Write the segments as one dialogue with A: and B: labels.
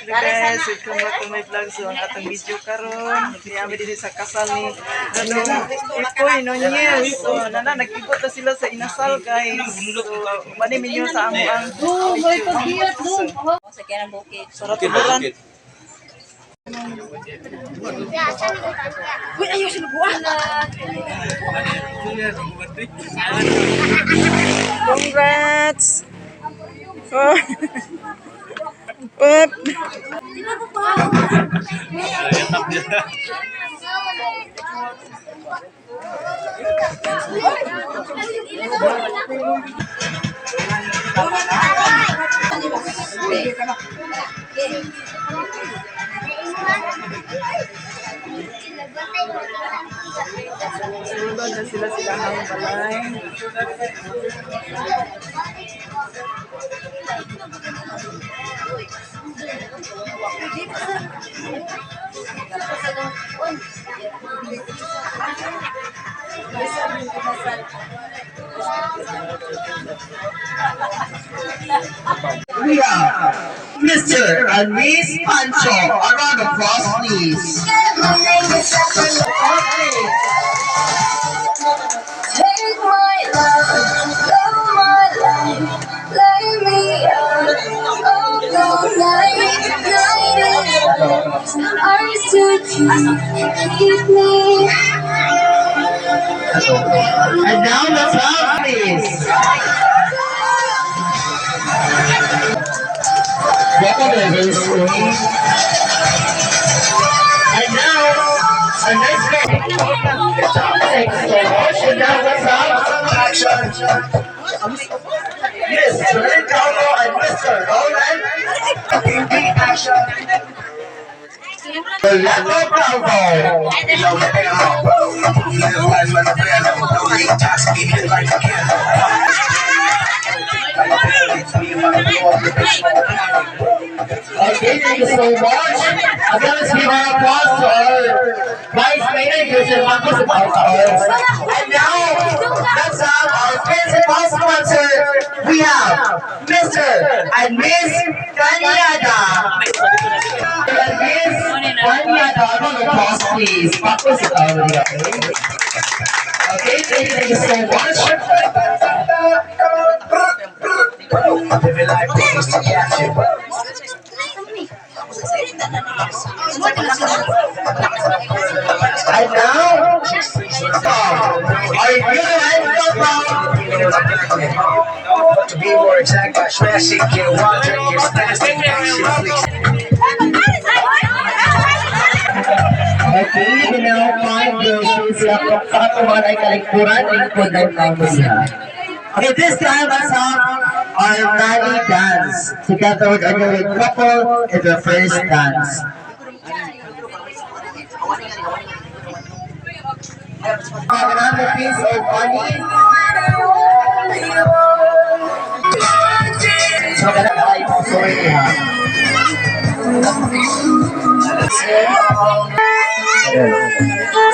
A: Guys, welcome back to my vlog. So, ang atong video karon, nagkiyami din sa kasal ni Ikoy Nonyel. So, nagkibot na sila sa inasal, guys. So, manimin nyo sa amo ang video. So, ratuburan. Uy, ayaw sila buwan. Congrats! Oh. Up. Sulod na sila ng balay.
B: We are Mr. and Miss Pancho. A round of applause, please.
C: Take my love, love my life, lay me out all night, eyes to keep me.
B: And now let's have this. Welcome everyone. And now, the next one. Thanks so much. And now let's have action. Mr. Carlo and Mr. Roland. In the action. Leandro Bravo. Okay, thank you so much. Again, let's give our applause to our vice managers and Marcos and Marcos. And now, let's have our principal sponsor. We have Mr. and Miss Kanyada. And Miss Kanyada, a round of applause, please. Marcos and Marcos. Okay, thank you so much. And now, are you to be more exact, by smashing your water, your spastic okay, now 5 versions lang kung katuman ay kalikuran, lingkod ng kamuliha. Okay, this time let's have our Nani dance together with a new couple in their first dance. Another piece of money. So, maganda kayo po. Sorry ha.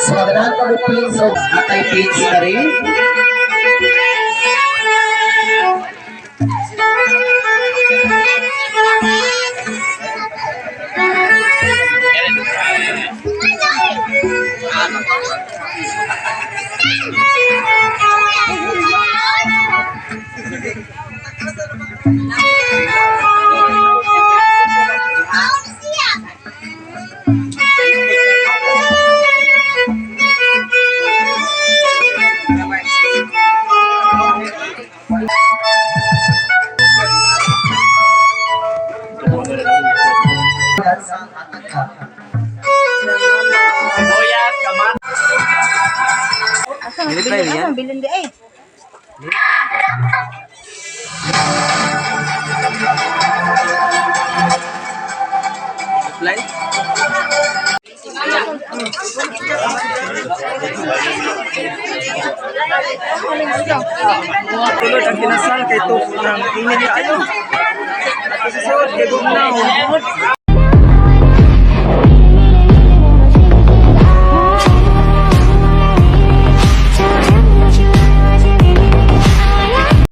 B: So, another piece of atay piece na rin.
D: Bilin di eh.
A: Apply? Tulad ang kinasal kay Tuk ng inili ayo. At sa suod kay Bugnaw.